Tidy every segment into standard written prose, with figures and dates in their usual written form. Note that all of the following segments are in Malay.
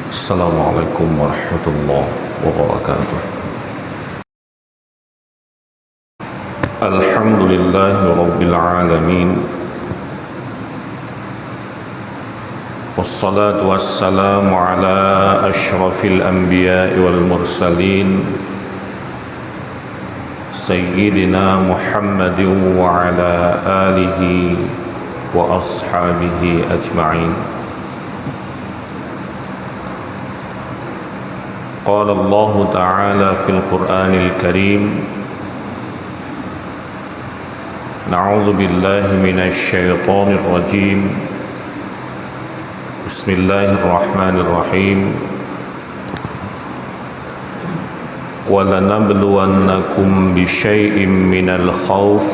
Assalamualaikum warahmatullahi wabarakatuh. Alhamdulillahi rabbil alamin. Wassalatu wassalamu ala ashrafil anbiya'i wal mursalin Sayyidina Muhammadin wa ala alihi wa ashabihi ajma'in. قال الله تعالى في القرآن الكريم نعوذ بالله من الشيطان الرجيم بسم الله الرحمن الرحيم وَلَنَبْلُوَنَّكُمْ بِشَيْءٍ مِّنَ الْخَوْفِ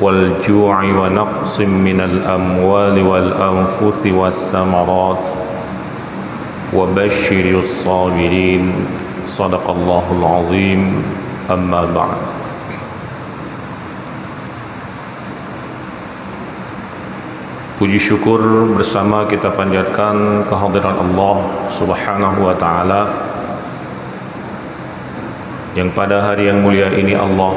وَالْجُوعِ وَنَقْصٍ مِّنَ الْأَمْوَالِ وَالْأَنفُسِ وَالثَّمَرَاتِ وَبَشِّرِ الصَّابِرِينَ صدق الله العظيم أما بعد. Puji syukur bersama kita panjatkan kehadiran Allah Subhanahu wa taala yang pada hari yang mulia ini Allah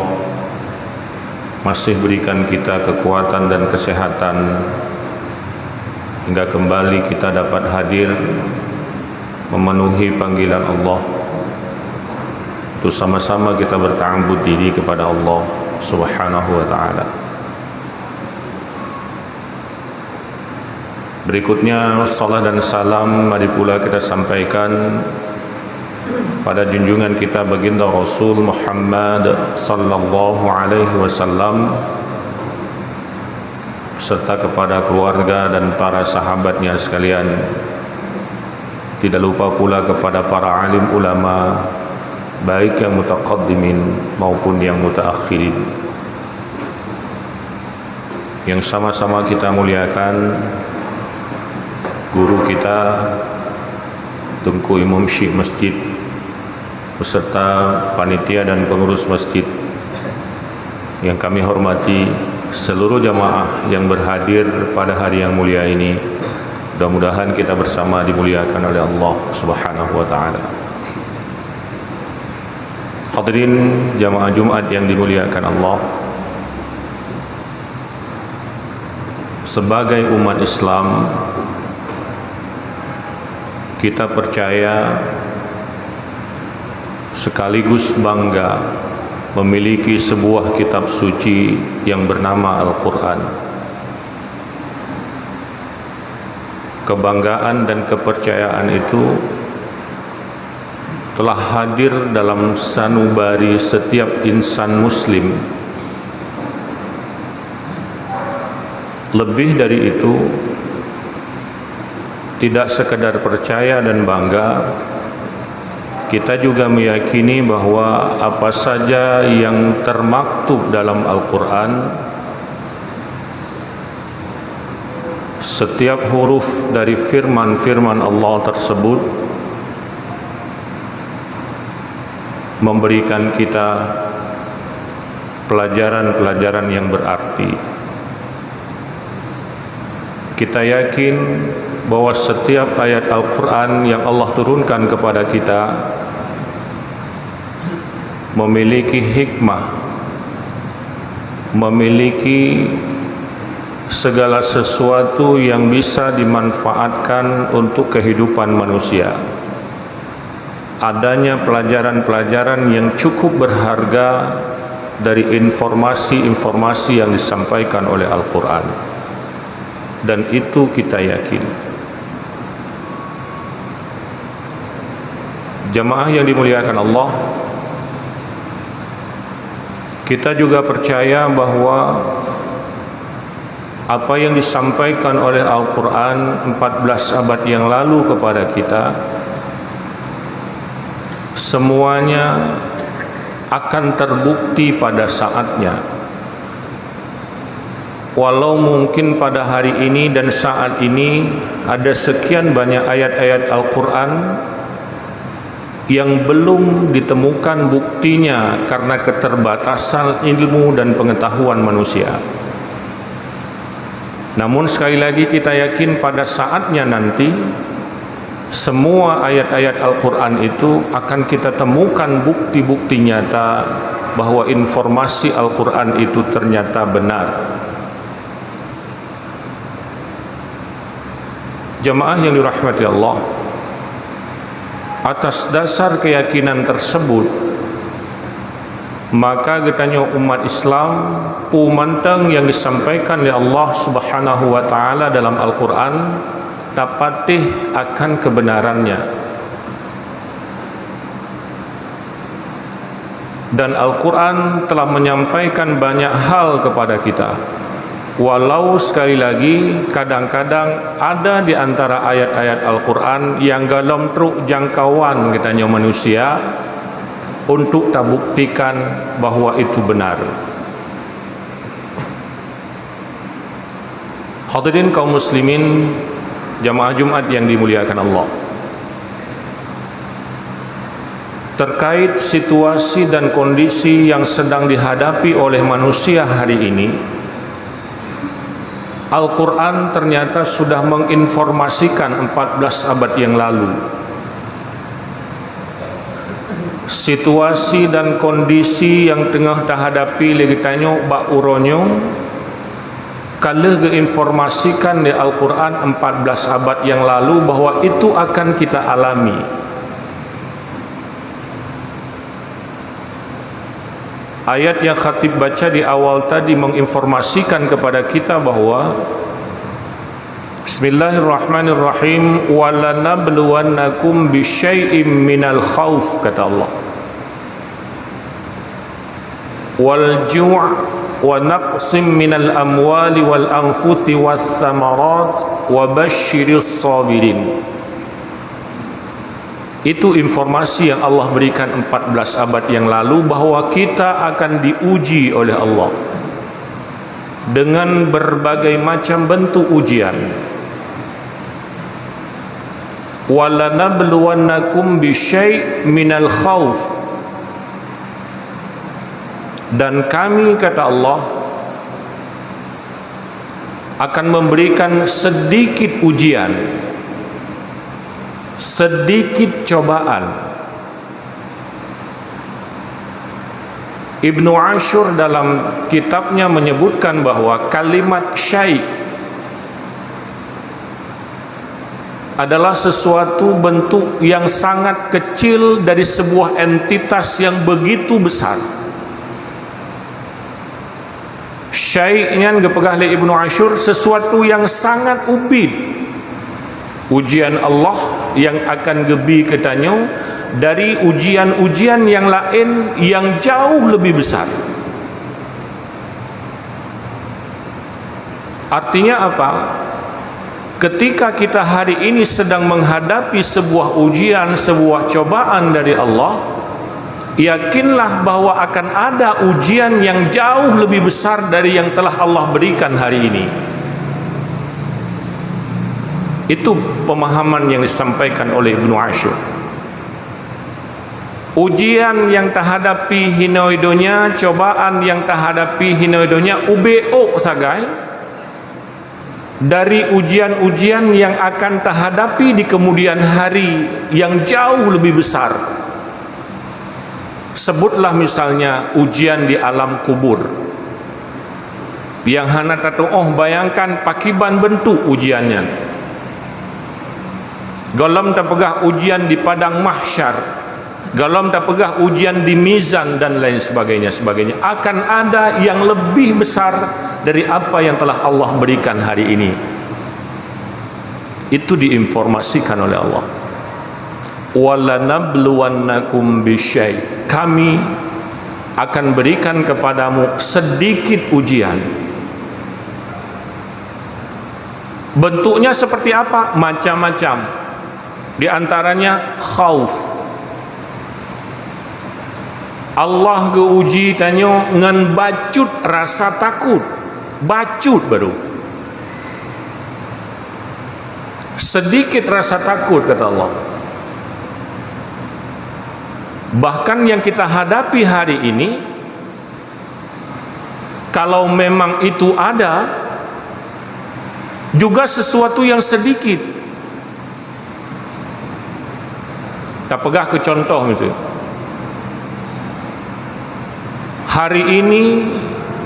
masih berikan kita kekuatan dan kesehatan hingga kembali kita dapat hadir memenuhi panggilan Allah untuk sama-sama kita berta'abbud diri kepada Allah Subhanahu wa taala. Berikutnya salat dan salam mari pula kita sampaikan pada junjungan kita baginda Rasul Muhammad sallallahu alaihi wasallam serta kepada keluarga dan para sahabatnya sekalian. Tidak lupa pula kepada para alim ulama baik yang mutaqaddimin maupun yang mutaakhirin yang sama-sama kita muliakan guru kita Tengku Imam Syekh Masjid beserta panitia dan pengurus masjid yang kami hormati, seluruh jamaah yang berhadir pada hari yang mulia ini. Mudah-mudahan kita bersama dimuliakan oleh Allah Subhanahu wa taala. Hadirin jamaah Jumat yang dimuliakan Allah, sebagai umat Islam kita percaya sekaligus bangga memiliki sebuah kitab suci yang bernama Al-Quran. Kebanggaan dan kepercayaan itu telah hadir dalam sanubari setiap insan muslim. Lebih dari itu, tidak sekedar percaya dan bangga, kita juga meyakini bahwa apa saja yang termaktub dalam Al-Quran, setiap huruf dari firman-firman Allah tersebut memberikan kita pelajaran-pelajaran yang berarti. Kita yakin bahwa setiap ayat Al-Quran yang Allah turunkan kepada kita memiliki hikmah, memiliki segala sesuatu yang bisa dimanfaatkan untuk kehidupan manusia. Adanya pelajaran-pelajaran yang cukup berharga dari informasi-informasi yang disampaikan oleh Al-Quran, dan itu kita yakin. Jamaah yang dimuliakan Allah, kita juga percaya bahwa apa yang disampaikan oleh Al-Quran 14 abad yang lalu kepada kita semuanya akan terbukti pada saatnya. Walau mungkin pada hari ini dan saat ini ada sekian banyak ayat-ayat Al-Quran yang belum ditemukan buktinya karena keterbatasan ilmu dan pengetahuan manusia. Namun sekali lagi kita yakin pada saatnya nanti semua ayat-ayat Al-Quran itu akan kita temukan bukti-bukti nyata bahwa informasi Al-Quran itu ternyata benar. Jamaah yang dirahmati Allah, atas dasar keyakinan tersebut, maka katanya umat Islam pumantang yang disampaikan oleh Allah Subhanahu wa taala dalam Al-Quran dapatih akan kebenarannya. Dan Al-Quran telah menyampaikan banyak hal kepada kita, walau sekali lagi kadang-kadang ada di antara ayat-ayat Al-Quran yang dalam truk jangkauan katanya manusia untuk tak buktikan bahwa itu benar. Hadirin kaum muslimin, jamaah Jumat yang dimuliakan Allah, terkait situasi dan kondisi yang sedang dihadapi oleh manusia hari ini, Al-Quran ternyata sudah menginformasikan 14 abad yang lalu situasi dan kondisi yang tengah dihadapi lagi tanyo bak uronyo kalau diinformasikan di Al-Quran 14 abad yang lalu bahwa itu akan kita alami. Ayat yang khatib baca di awal tadi menginformasikan kepada kita bahwa Bismillahirrahmanirrahim, walanabluwannakum bisyai'im minal khauf, kata Allah, wal ju' wa naqsim minal amwali wal anfusi was samarat wa basyiris sabirin. Itu informasi yang Allah berikan 14 abad yang lalu bahwa kita akan diuji oleh Allah dengan berbagai macam bentuk ujian. Walanabluwannakum bisyai' minal khauf, dan kami, kata Allah, akan memberikan sedikit ujian, sedikit cobaan. Ibnu Ashur dalam kitabnya menyebutkan bahwa kalimat syai' adalah sesuatu bentuk yang sangat kecil dari sebuah entitas yang begitu besar. Syai' gepegah oleh Ibnu Ashur sesuatu yang sangat ubid, ujian Allah yang akan gebi katanya dari ujian-ujian yang lain yang jauh lebih besar. Artinya apa? Ketika kita hari ini sedang menghadapi sebuah ujian, sebuah cobaan dari Allah, yakinlah bahwa akan ada ujian yang jauh lebih besar dari yang telah Allah berikan hari ini. Itu pemahaman yang disampaikan oleh Ibnu Ashur. Ujian yang terhadapi hinoidonya, cobaan yang terhadapi hinoidonya UBO sagai dari ujian-ujian yang akan terhadapi di kemudian hari yang jauh lebih besar. Sebutlah misalnya ujian di alam kubur, yang hana tato bayangkan pakiban bentuk ujiannya. Galam terpegah ujian di padang mahsyar, galam terpegah ujian di mizan dan lain sebagainya. Akan ada yang lebih besar dari apa yang telah Allah berikan hari ini. Itu diinformasikan oleh Allah. Walanabluwannakum bisyai', kami akan berikan kepadamu sedikit ujian. Bentuknya seperti apa? Macam-macam. Di antaranya khauf. Allah geuji tanyo ngan bacut rasa takut, bacut baru sedikit rasa takut, kata Allah. Bahkan yang kita hadapi hari ini, kalau memang itu ada, juga sesuatu yang sedikit. Kita pegah ke contoh gitu. Hari ini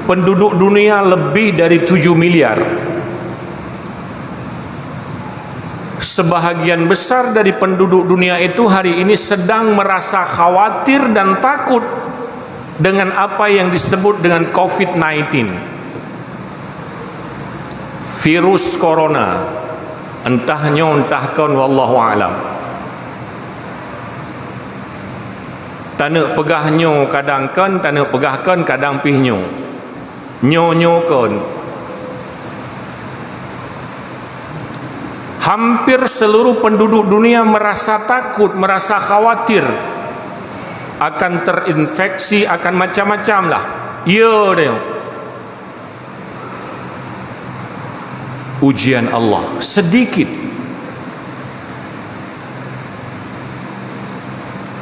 penduduk dunia lebih dari 7 miliar. Sebahagian besar dari penduduk dunia itu hari ini sedang merasa khawatir dan takut dengan apa yang disebut dengan COVID-19. Virus corona, entahnya entahkan wallahu alam. Tanah pegahnya kadang kan, tanah pegahkan kadang pihnyo. Nyo kan. Hampir seluruh penduduk dunia merasa takut, merasa khawatir akan terinfeksi, akan macam-macam lah. Ya dia. Ujian Allah sedikit.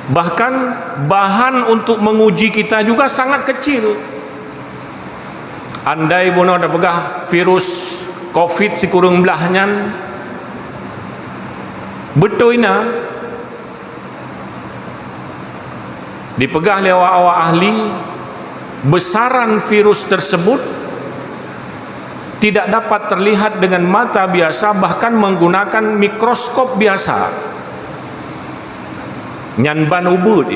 Bahkan bahan untuk menguji kita juga sangat kecil. Andai bono ada pegah virus COVID si kurung belahnya, betul ina dipegah lewat awak ahli, besaran virus tersebut tidak dapat terlihat dengan mata biasa, bahkan menggunakan mikroskop biasa. Nyanban ubud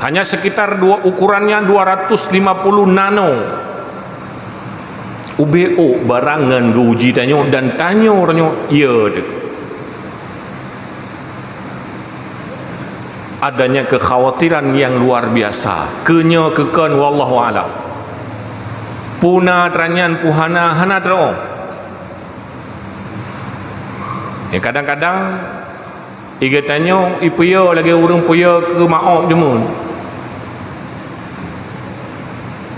hanya sekitar ukurannya 250 nano. UBO barangan ke uji tanya dan tanya orangnya ya dek. Adanya kekhawatiran yang luar biasa, kenya kekan wallahu alam. Puna tranyan puhana hana tro. Kadang-kadang iga tanya ipuya lagi urung puya ke maaf jemun.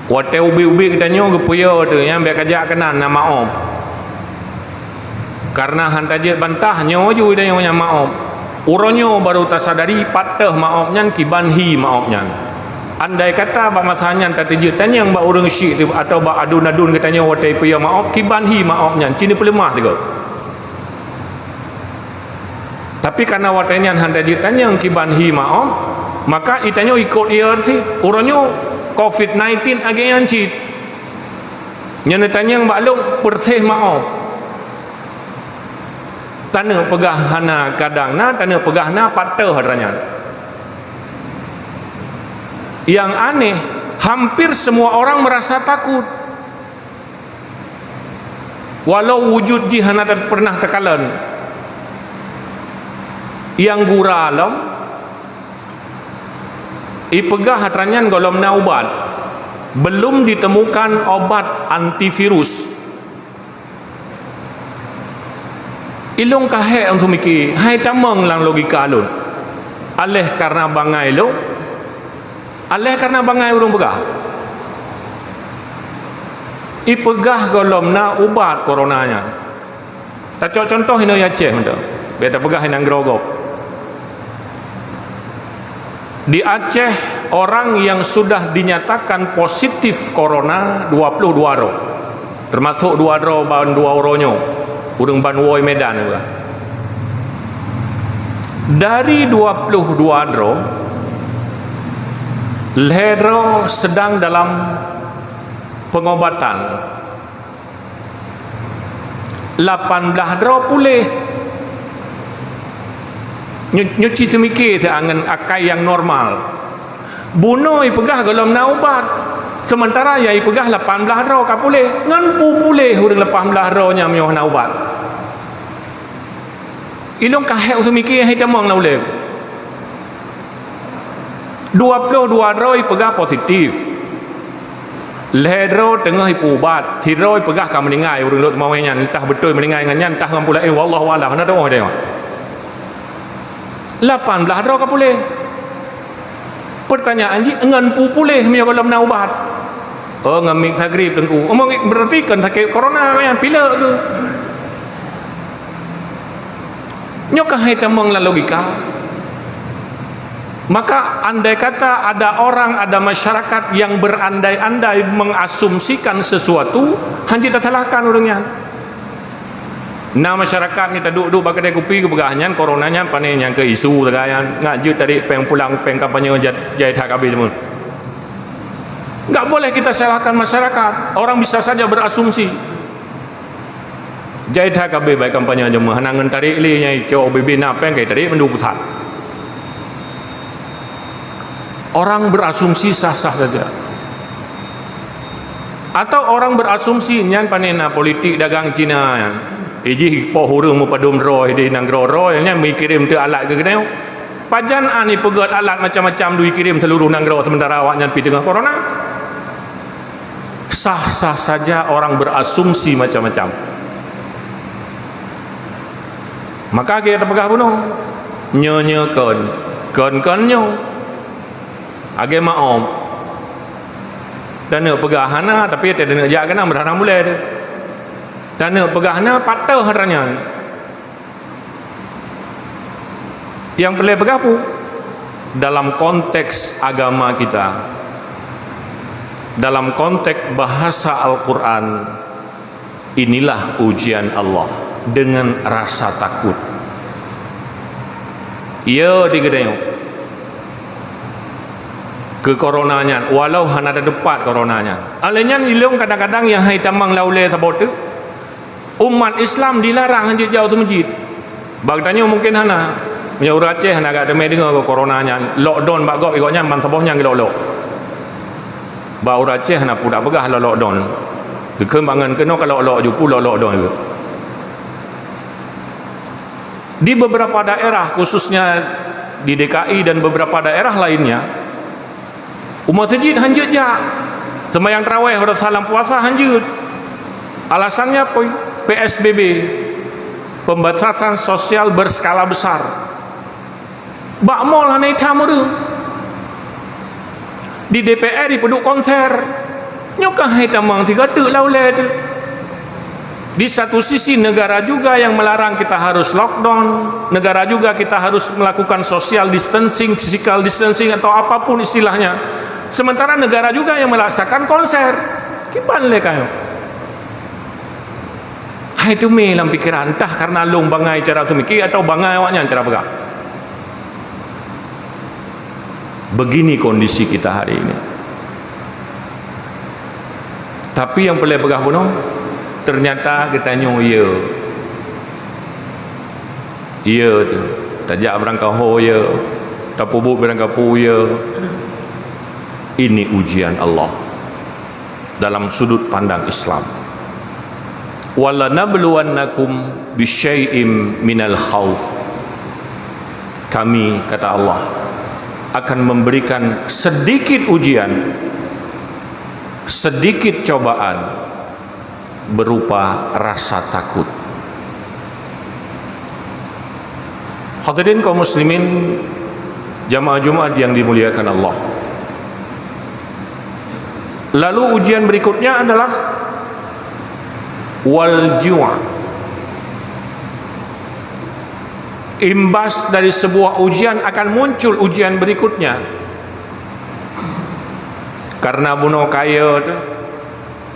Wate ubi-ubi tanya ke puya tu yang biar kajak kenan na maaf. Karena hantajit bantahnya ju tanya maaf. Uronyo baru tasadari patah maafnya kibanhi maafnya. Andai kata bak masanya tatijit tanya yang bak urung syik tu atau bak adun-adun katanya wate puya maaf kibanhi maafnya. Cini pelemah tu. Tapi karena watanya handa ditanya yang kibanhi maaf, maka itanya ikut ia sih. Uronyo COVID-19 agen yang cit. Yang tanya yang balu persih maaf. Tanah pegahana kadang na, tanah pegahna patah hadranya. Yang aneh, hampir semua orang merasa takut. Walau wujud jihana pernah tekalan. Yang gura alam ipegah hatranyan golom na ubat, belum ditemukan obat antivirus. Ilung kahe untuk mikir hai tamang lang logika alun aleh karena bangai lo, aleh karena bangai urung pegah ipegah golom na ubat coronanya. Tak contoh ino Aceh menda biar tak pegah inang gerogok. Di Aceh orang yang sudah dinyatakan positif corona 22 orang, termasuk 2 orang ban 2 orangnya urang ban woi Medan juga. Dari 22 orang lehero sedang dalam pengobatan, 18 orang pulih. Nyuci semikir angan akai yang normal. Bunuh ipegah golom na ubat. Sementara ya ipegah 18 ro ka pulih. Ngan pulih urang 18 ro nya mioh na ubat. Ilong kahek semikir hitamong na uleh. 22 ro ipegah positif. Lehro tengah ipu ubat, tiro ipegah ka meningai urang lut mau nyan entah betul meningai ngan entah ngam pula wallahu alam na doh dia. 18 ro ka pulih. Pertanyaan ji ngan pulih mi golom na ubat. Oh ngamik sagrib tengku. Omong berarti kan sakit corona yang pila tu. Nyokah hai tamang la logika. Maka andai kata ada orang, ada masyarakat yang berandai-andai mengasumsikan sesuatu, hanji tak salahkan orangnya. Nah masyarakat ni tak duduk bagi kedai kopi ke begahannya coronanya panenya ke isu tagayan ngajut tadi peng pulang peng kampanye jahit hak habis semua. Enggak boleh kita salahkan masyarakat. Orang bisa saja berasumsi. Jahit hak habis baik kampanye jemaah hanangan tarik li nyai cok OBB na peng kai tarik mendu putat. Orang berasumsi sah-sah saja. Atau orang berasumsi nyan panena politik dagang Cina yang iji po hurung mu padum roh di nang roh nya mi kirim tu alat ke kedai pajan ani pegat alat macam-macam dui kirim seluruh nang roh sementara awak nyan pi tengah corona. Sah-sah saja orang berasumsi macam-macam. Maka kita pegah bunuh nyo kon nyo age maom dan pegahana tapi tak ada jak kena berhana mulai tu dan pegahana patah haranya yang perlu pegapu dalam konteks agama kita, dalam konteks bahasa Al-Quran, inilah ujian Allah dengan rasa takut. Ya digedeng ke coronanya walau hana ada depat coronanya alenya ilung kadang-kadang yang hai tamang laule sabot umat Islam dilarang hanya jauh tu masjid bagdanya mungkin hana nya Aceh hana gak demai dengar ke coronanya lockdown bak gop ikutnya man tabohnya gelok-lok ba Aceh hana pudak begah lockdown dikembangan kena kalau lock ju pula lockdown juga di beberapa daerah khususnya di DKI dan beberapa daerah lainnya umat masjid hanjut jak sembahyang tarawih pada salam puasa hanjut alasannya PSBB pembatasan sosial berskala besar bak mall hanai tamu tu di DPR dipeduk konser nyokah hai tamang tiga tu laule tu. Di satu sisi negara juga yang melarang kita harus lockdown, negara juga kita harus melakukan social distancing, physical distancing atau apapun istilahnya. Sementara negara juga yang melaksanakan konser. Kipan le kayo? Hai tu me dalam pikiran entah karena long bangai cara tu mikir atau bangai awaknya cara begah. Begini kondisi kita hari ini. Tapi yang pelai begah pun ternyata kita nyo ya tu tajak berangkau ho ya tapubuk berangkau pu ya. Ini ujian Allah dalam sudut pandang Islam. Wala nabluwannakum bisyai'im minal khauf. Kami kata Allah akan memberikan sedikit ujian, sedikit cobaan berupa rasa takut. Hadirin kaum muslimin jamaah Jumat yang dimuliakan Allah. Lalu ujian berikutnya adalah wal ju'. Imbas dari sebuah ujian akan muncul ujian berikutnya. Karena bunuh kaya tu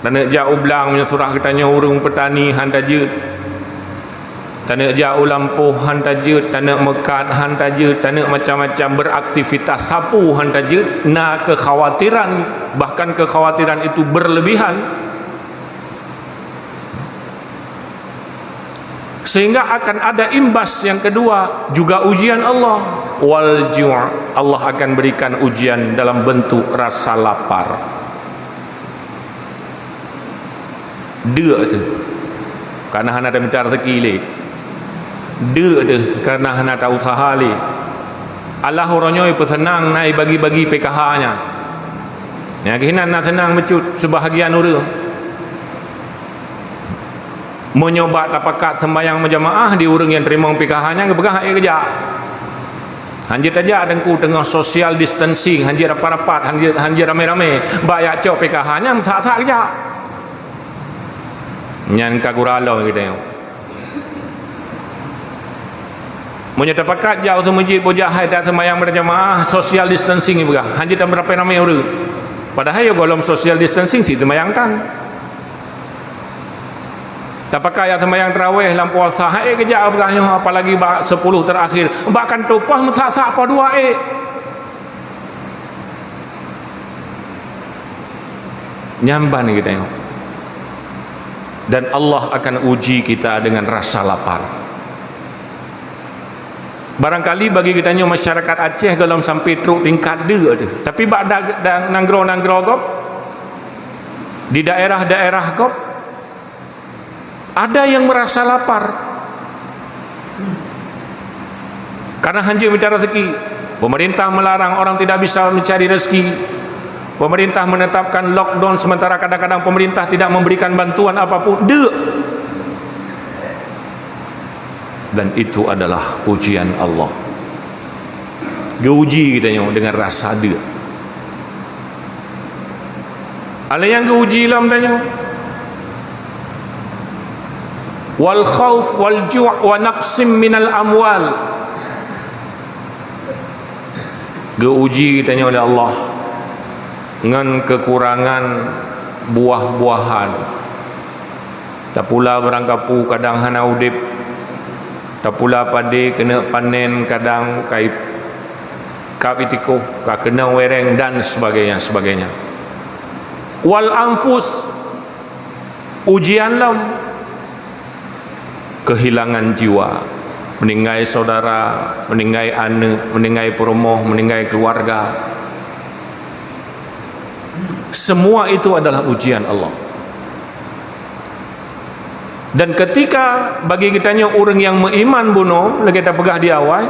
tanah jauh belang punya surah katanya urung petani hantajut tanah jauh lampuh hantajut tanah mekat hantajut tanah macam-macam beraktivitas sapu hantajut na kekhawatiran bahkan kekhawatiran itu berlebihan sehingga akan ada imbas yang kedua juga ujian Allah wal ju' Allah akan berikan ujian dalam bentuk rasa lapar. Dia tu karena hana ada minta rezeki le. Dia tu karena hana tak usaha le. Allah orangnya pesenang naik bagi-bagi PKH nya. Ya kena nak senang mecut sebahagian orang. Menyoba tapakat sembahyang berjamaah di orang yang terima PKH nya gebegah ai kerja. Hanjir aja adengku tengah social distancing, hanjir rapat-rapat, hanjir rame-rame. Bayak cok PKH nya tak kerja. Nyan kaguralau kita yo. Menyata pakat jauh masjid bojah hai tak sembahyang berjamaah social distancing ni begah. Hanjir tak berapa ramai orang. Padahal yo golong social distancing si sembayangkan. tak pakai ayat sembahyang tarawih lampu puasa hai kejap berahnya apalagi 10 terakhir bahkan tupah mesak-sak apa dua nyamban kita tengok. Dan Allah akan uji kita dengan rasa lapar. Barangkali bagi kita masyarakat Aceh dalam sampai truk tingkat 2 tu. Tapi bak nanggro-nanggro kop di daerah-daerah kop ada yang merasa lapar. Karena hanya minta rezeki. Pemerintah melarang orang tidak bisa mencari rezeki. Pemerintah menetapkan lockdown sementara kadang-kadang pemerintah tidak memberikan bantuan apapun. Dan itu adalah ujian Allah. Diuji kita dengan rasa dia. Ada yang diuji dalam tanya. Wal khauf wal ju' wa naqsim minal amwal. Diuji kita oleh Allah dengan kekurangan buah-buahan. Tak pula berangkapu kadang hana udip, tak pula padi kena panen kadang kai kapitiko ka kena wereng dan sebagainya. Wal anfus ujian lam kehilangan jiwa, meninggai saudara, meninggai anak, meninggai perumoh, meninggai keluarga. Semua itu adalah ujian Allah. Dan ketika bagi kitanya orang yang beriman bunuh, lagi kita pegah di awal,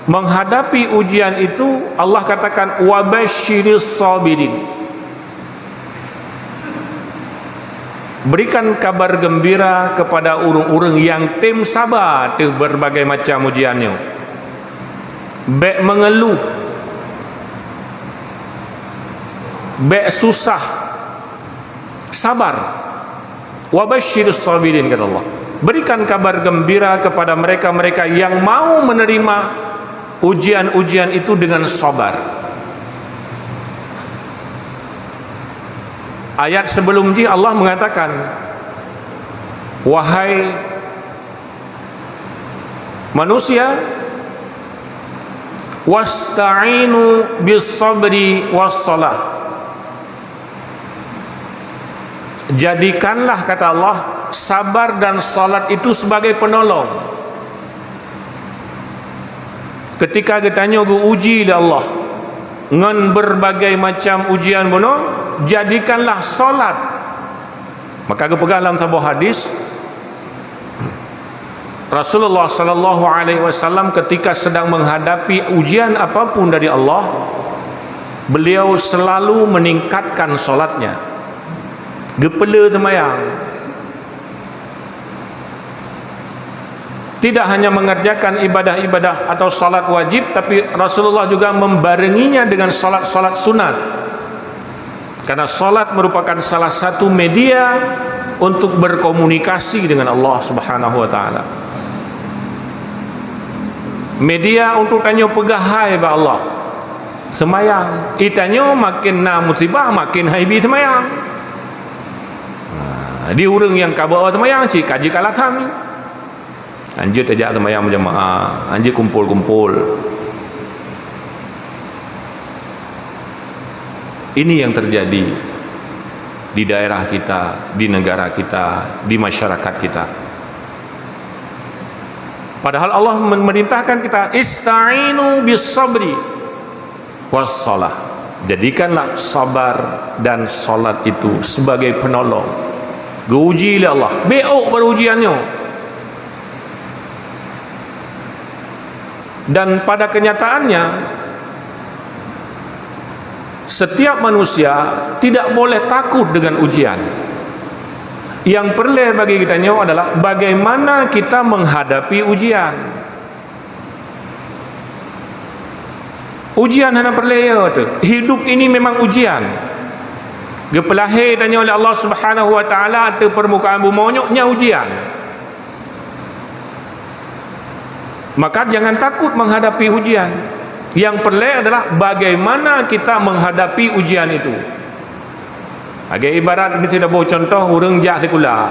menghadapi ujian itu Allah katakan wabasyiris sabirin. Berikan kabar gembira kepada orang-orang yang tim sabar di berbagai macam ujiannya. Baik mengeluh, baik susah, sabar. Wabasyiris sabirin kata Allah. Berikan kabar gembira kepada mereka-mereka yang mau menerima ujian-ujian itu dengan sabar. Ayat sebelum ini Allah mengatakan, wahai manusia, wasta'inu bis sabri was salah. Jadikanlah kata Allah sabar dan salat itu sebagai penolong. Ketika kitanya uji oleh Allah dengan berbagai macam ujian bunuh, jadikanlah salat. Maka kepegang dalam sebuah hadis Rasulullah sallallahu alaihi wasallam ketika sedang menghadapi ujian apapun dari Allah, beliau selalu meningkatkan salatnya. Gepela sembahyang. Tidak hanya mengerjakan ibadah-ibadah atau salat wajib, tapi Rasulullah juga membarenginya dengan salat-salat sunat. Karena salat merupakan salah satu media untuk berkomunikasi dengan Allah Subhanahu wa taala. Media untuk tanya pegahai ba Allah. Sembahyang. Itanya makin na musibah makin haibi sembahyang. Dia orang yang kabar sembahyang cik kaji kalah kami. Anjir tajak sembahyang berjamaah, anjir kumpul-kumpul. Ini yang terjadi di daerah kita, di negara kita, di masyarakat kita. Padahal Allah memerintahkan kita ista'inu bis sabri was salah. Jadikanlah sabar dan salat itu sebagai penolong. Diuji oleh Allah, beok pada ujiannya. Dan pada kenyataannya setiap manusia tidak boleh takut dengan ujian. Yang perlu bagi kita adalah bagaimana kita menghadapi ujian. Ujian hanya perlu tu. Hidup ini memang ujian. Gepelahir tanya oleh Allah Subhanahu wa taala atas permukaan bumi nya ujian. Maka jangan takut menghadapi ujian. Yang perlu adalah bagaimana kita menghadapi ujian itu. Agak ibarat ini sudah bawa contoh orang jak sekolah.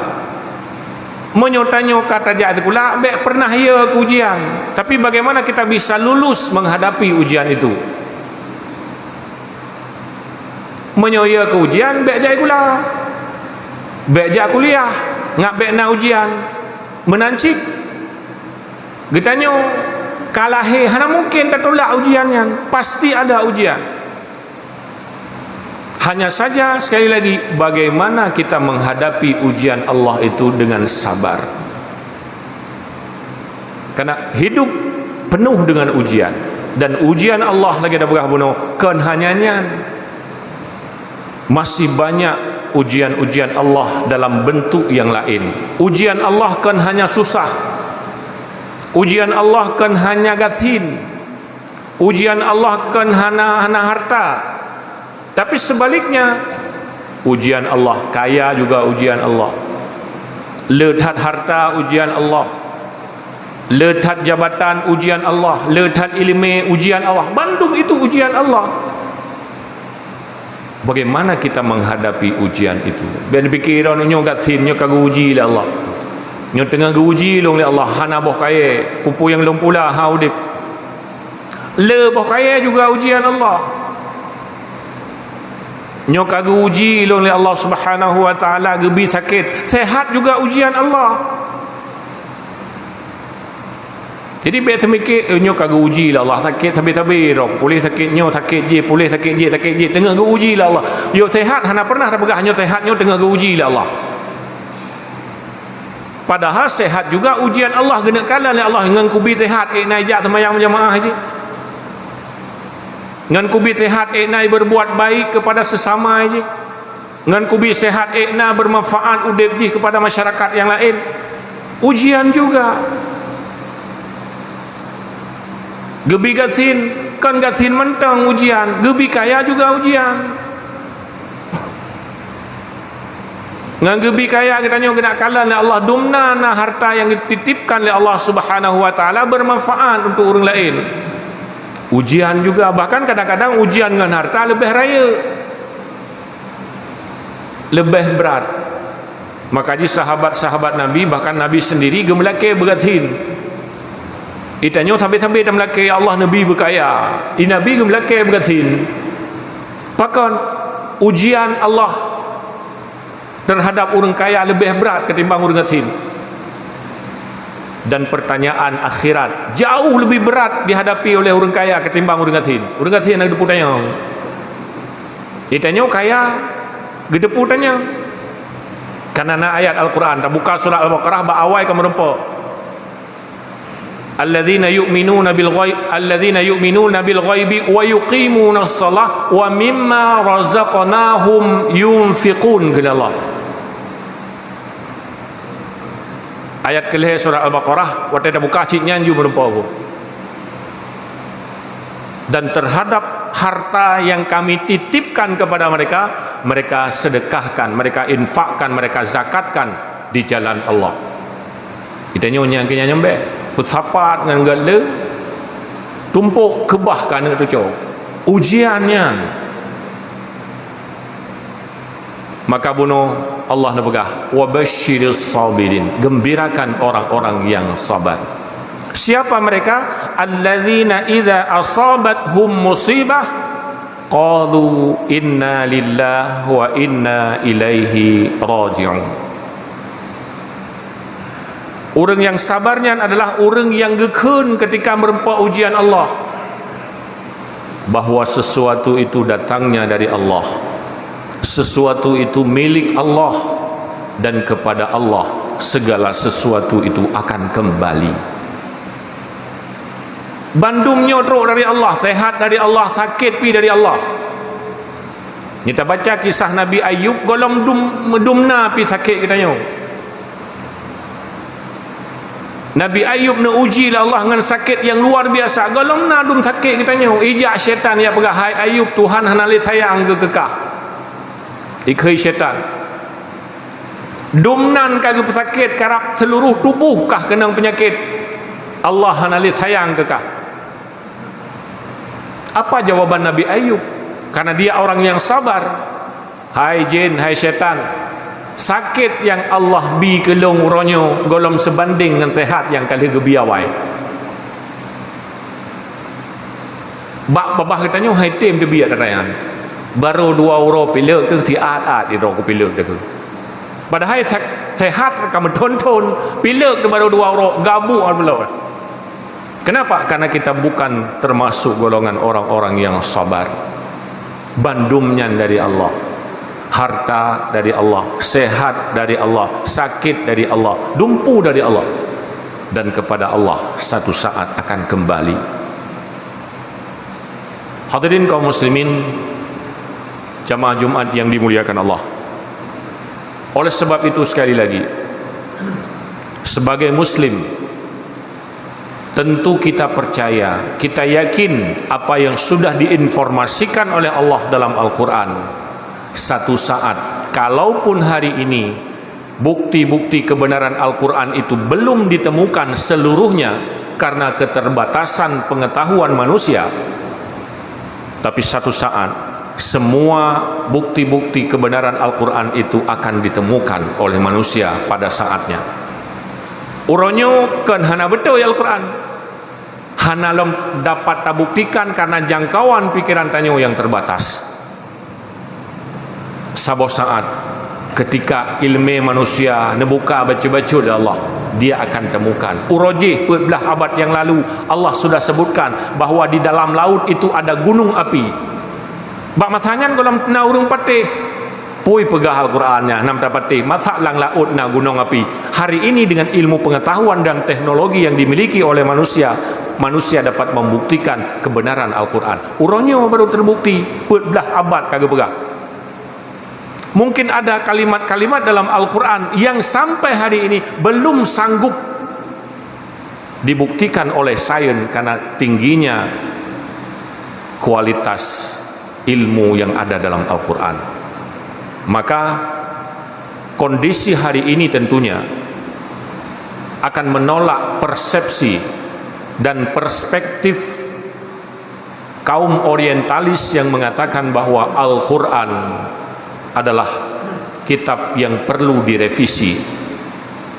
Menyotanyo kata jat pula, baik pernah ya ke ujian. Tapi bagaimana kita bisa lulus menghadapi ujian itu? Menyoya ke ujian, baik jat pula. Baik jat kuliah, ngak baik na ujian. Menancik. Getanyo kalah hana mungkin tertolak ujiannya. Pasti ada ujian. Hanya saja sekali lagi, bagaimana kita menghadapi ujian Allah itu dengan sabar. Karena hidup penuh dengan ujian, dan ujian Allah lagi ada berah bunuh kan hanyanya. Masih banyak ujian-ujian Allah dalam bentuk yang lain. Ujian Allah kan hanya susah. Ujian Allah kan hanya gathin. Ujian Allah kan hana harta. Tapi sebaliknya, ujian Allah kaya juga ujian Allah. Letat harta ujian Allah. Letat jabatan ujian Allah. Letat ilmu ujian Allah. Bandung itu ujian Allah. Bagaimana kita menghadapi ujian itu? Biar pikiran nyo gathin nyo kagak uji oleh Allah. Nyo tengah uji oleh Allah. Hana boh kaya pupu yang belum pula haudip. Le boh kaya juga ujian Allah. Nyo kagak uji oleh Allah Subhanahu wa taala, gebi sakit, sehat juga ujian Allah. Jadi biar semikir nyo kagak uji lah Allah, sakit tabi-tabi rok, boleh sakit nyo sakit je, boleh sakit je tengah ge uji lah Allah. Yo sehat hana pernah ada begah nyo sehat nyo tengah ge uji lah Allah. Padahal sehat juga ujian Allah, gena kala oleh Allah ngan kubi sehat naijak semayang berjamaah je. Ngan kubi sehat ekna berbuat baik kepada sesama je. Ngan kubi sehat ekna bermanfaat udip je kepada masyarakat yang lain. Ujian juga. Gebi gatsin, kan gatsin mentang ujian. Gebi kaya juga ujian. Ngan gebi kaya katanya kena kalah oleh Allah, dumna na harta yang dititipkan oleh Allah Subhanahu wa taala bermanfaat untuk orang lain. Ujian juga, bahkan kadang-kadang ujian dengan harta lebih raya, lebih berat. Makanya sahabat-sahabat Nabi, bahkan Nabi sendiri gemelake berathin. Itanyo sampai-sampai dan melake Allah Nabi berkaya. Nabi gemelake berathin. Bahkan ujian Allah terhadap orang kaya lebih berat ketimbang orang gathin. Dan pertanyaan akhirat jauh lebih berat dihadapi oleh orang kaya ketimbang orang gathin. Orang gathin ada deputanya. Ditanya kaya gedeputannya. Karena ayat Al-Quran, buka surah Al-Baqarah ba'awai ke merempak. Alladzina yu'minuna bil ghaibi wa yuqimuna as-salah wa mimma razaqnahum yunfiqun, kata Allah. Ayat kelih surah Al-Baqarah waktu dah buka cik nyanju menumpau. Dan terhadap harta yang kami titipkan kepada mereka, mereka sedekahkan, mereka infakkan, mereka zakatkan di jalan Allah. Kita nyonya kenya nyambe putsapat dengan gale tumpuk kebahkan dengan tu ujiannya. Maka bunuh Allah nebegah wabasyiris sabirin, gembirakan orang-orang yang sabar. Siapa mereka? Alladzina idza asabathum musibah qalu inna lillahi wa inna ilaihi raji'un. Orang yang sabarnya adalah orang yang gekun ketika merempak ujian Allah, bahwa sesuatu itu datangnya dari Allah, sesuatu itu milik Allah, dan kepada Allah segala sesuatu itu akan kembali. Bandung nyotrok dari Allah, sehat dari Allah, sakit pi dari Allah. Kita baca kisah Nabi Ayub, golong dumna pi sakit katanya. Nabi Ayub na uji lah Allah dengan sakit yang luar biasa, golong na dum sakit katanya. Ijak syaitan yang pegah, hai Ayub, Tuhan hanalit sayang ke kekah. Ikhai syaitan. Dumnan kagak pesakit karap seluruh tubuh kah kenang penyakit. Allah hanalit sayang kekah. Apa jawaban Nabi Ayub? Karena dia orang yang sabar. Hai jin, hai syaitan, Sakit yang Allah bi kelong uronyo golom sebanding dengan sehat yang kali gebiawai. Bak babah katanya hai tim dia biar katayan. Baru 2 euro pilek tu si at di roko pilek tu. Padahal sehat kamu tonton pilek tu baru 2 euro gabu belum. Kenapa? Karena kita bukan termasuk golongan orang-orang yang sabar. Bandumnya dari Allah. Harta dari Allah, sehat dari Allah, sakit dari Allah, dumpu dari Allah, dan kepada Allah satu saat akan kembali. Hadirin kaum muslimin, jamaah Jumat yang dimuliakan Allah. Oleh sebab itu sekali lagi, sebagai muslim tentu kita percaya, kita yakin apa yang sudah diinformasikan oleh Allah dalam Al-Quran. Satu saat, kalaupun hari ini bukti-bukti kebenaran Al-Quran itu belum ditemukan seluruhnya karena keterbatasan pengetahuan manusia, tapi satu saat semua bukti-bukti kebenaran Al-Quran itu akan ditemukan oleh manusia pada saatnya. Uronyo kan hana betul Al-Quran, hana lom dapat buktikan karena jangkauan pikiran tanyo yang terbatas. Sabo saat ketika ilmu manusia nebuka baca-baca dari Allah, dia akan temukan. Uroji belah abad yang lalu Allah sudah sebutkan bahwa di dalam laut itu ada gunung api. Bak masangan dalam na urung patih. Pui pegah Al-Qurannya nam patih masak lang laut na gunung api. Hari ini dengan ilmu pengetahuan dan teknologi yang dimiliki oleh manusia, manusia dapat membuktikan kebenaran Al-Quran. Uronyo baru terbukti belah abad kagak pegah. Mungkin ada kalimat-kalimat dalam Al-Quran yang sampai hari ini belum sanggup dibuktikan oleh sains karena tingginya kualitas ilmu yang ada dalam Al-Quran. Maka kondisi hari ini tentunya akan menolak persepsi dan perspektif kaum orientalis yang mengatakan bahwa Al-Quran adalah kitab yang perlu direvisi.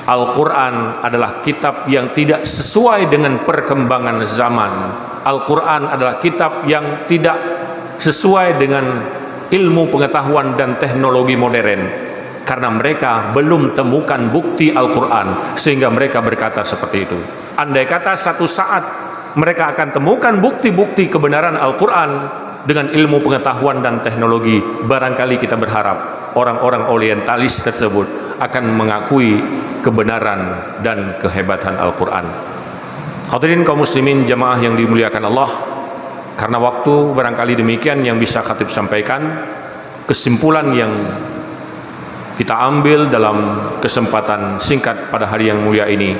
Al-Quran adalah kitab yang tidak sesuai dengan perkembangan zaman. Al-Quran adalah kitab yang tidak sesuai dengan ilmu pengetahuan dan teknologi modern, karena mereka belum temukan bukti Al-Quran sehingga mereka berkata seperti itu. Andai kata satu saat mereka akan temukan bukti-bukti kebenaran Al-Quran dengan ilmu pengetahuan dan teknologi, barangkali kita berharap orang-orang orientalis tersebut akan mengakui kebenaran dan kehebatan Al-Quran. Hadirin kaum muslimin jamaah yang dimuliakan Allah, karena waktu barangkali demikian yang bisa khatib sampaikan. Kesimpulan yang kita ambil dalam kesempatan singkat pada hari yang mulia ini,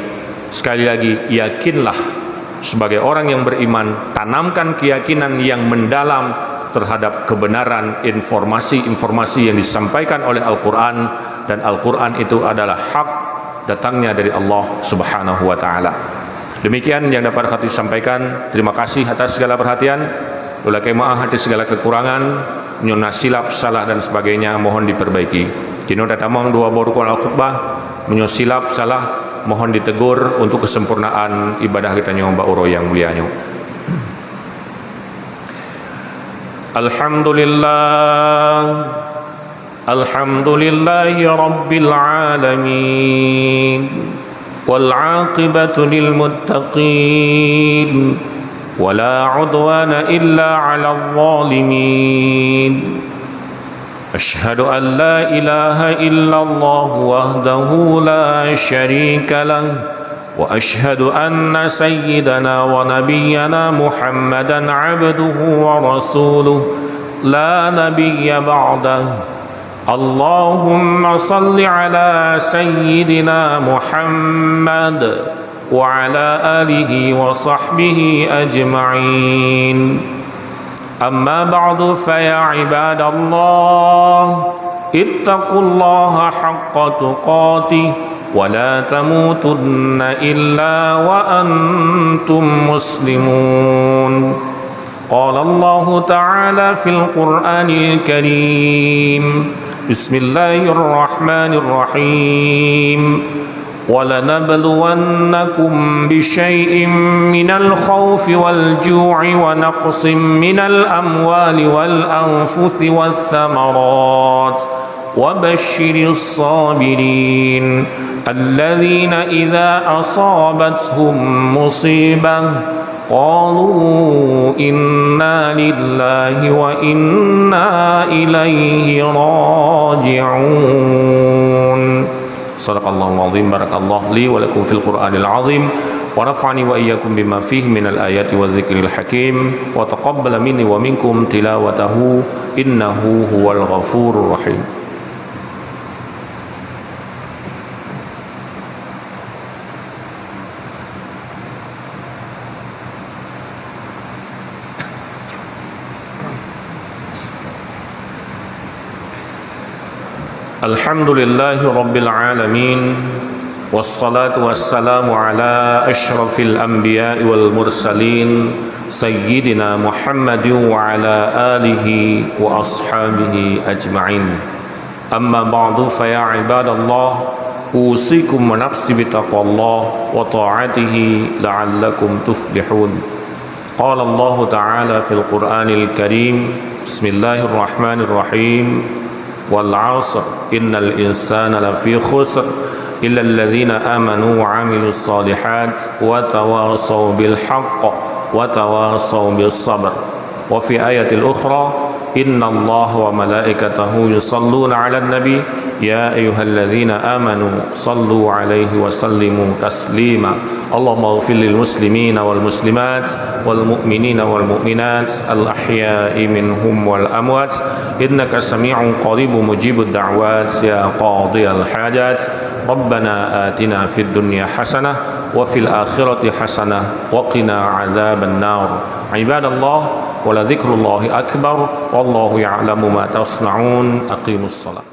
sekali lagi, yakinlah sebagai orang yang beriman, tanamkan keyakinan yang mendalam terhadap kebenaran informasi-informasi yang disampaikan oleh Al-Quran, dan Al-Quran itu adalah hak datangnya dari Allah Subhanahu wa Ta'ala. Demikian yang dapat khatib sampaikan. Terima kasih atas segala perhatian. Ulah maaf atas segala kekurangan, nyona silap, salah dan sebagainya, mohon diperbaiki. Kino datamang dua borukon al-khutbah, menyo silap, salah, mohon ditegur untuk kesempurnaan ibadah kita nyomba uro yang mulianya. Alhamdulillahi rabbil alamin, wal aqibatu lil muttaqin, wala udwana illa 'alal zalimin. أشهد أن لا إله إلا الله وحده لا شريك له وأشهد أن سيدنا ونبينا محمدا عبده ورسوله لا نبي بعده. اللهم صل على سيدنا محمد وعلى آله وصحبه أجمعين. أما بعد فيا عباد الله اتقوا الله حق تقاته ولا تموتن إلا وأنتم مسلمون. قال الله تعالى في القرآن الكريم بسم الله الرحمن الرحيم ولنبلونكم بشيء من الخوف والجوع ونقص من الأموال والأنفس والثمرات وبشر الصابرين الذين إذا أصابتهم مصيبة قالوا إنا لله وإنا إليه راجعون. صدق الله العظيم. بارك الله لي ولكم في القرآن العظيم ونفعني وإياكم بما فيه من الآيات والذكر الحكيم وتقبل مني ومنكم تلاوته إنه هو الغفور الرحيم. Alhamdulillahi Rabbil Alamin wassalatu wassalamu ala ashrafil anbiya'i wal mursalin sayyidina Muhammadin wa ala alihi wa ashabihi ajma'in. Amma ba'du fa ya ibadallah usikum wa nafsi bitaqwallah wa ta'atihi la'allakum tuflihun. Qala Allah ta'ala fil Qur'anil Karim Bismillahirrahmanirrahim wal 'asr innal insana lafi khusr illa alladhina amanu wa 'amilus solihat wa tawasaw bil haqq wa tawasaw bis sabr. Wa fi ayatil ukhra innallaha wa malaikatahu yusalluna 'alan nabi ya ayyuhalladzina amanu sallu 'alaihi wa sallimu taslima. Allahumma ighfir lil muslimina wal muslimat wal mu'minina wal mu'minat al ahya'i minhum wal amwat innaka sami'un qaribun mujibud da'wat ya qadiyal hajat. Rabbana atina fid dunya hasanah wa fil akhirati hasanah wa qina adzaban nar. Ibadallah wa la dzikrullahi akbar wallahu ya'lamu ma tasna'un. Aqimus shalah.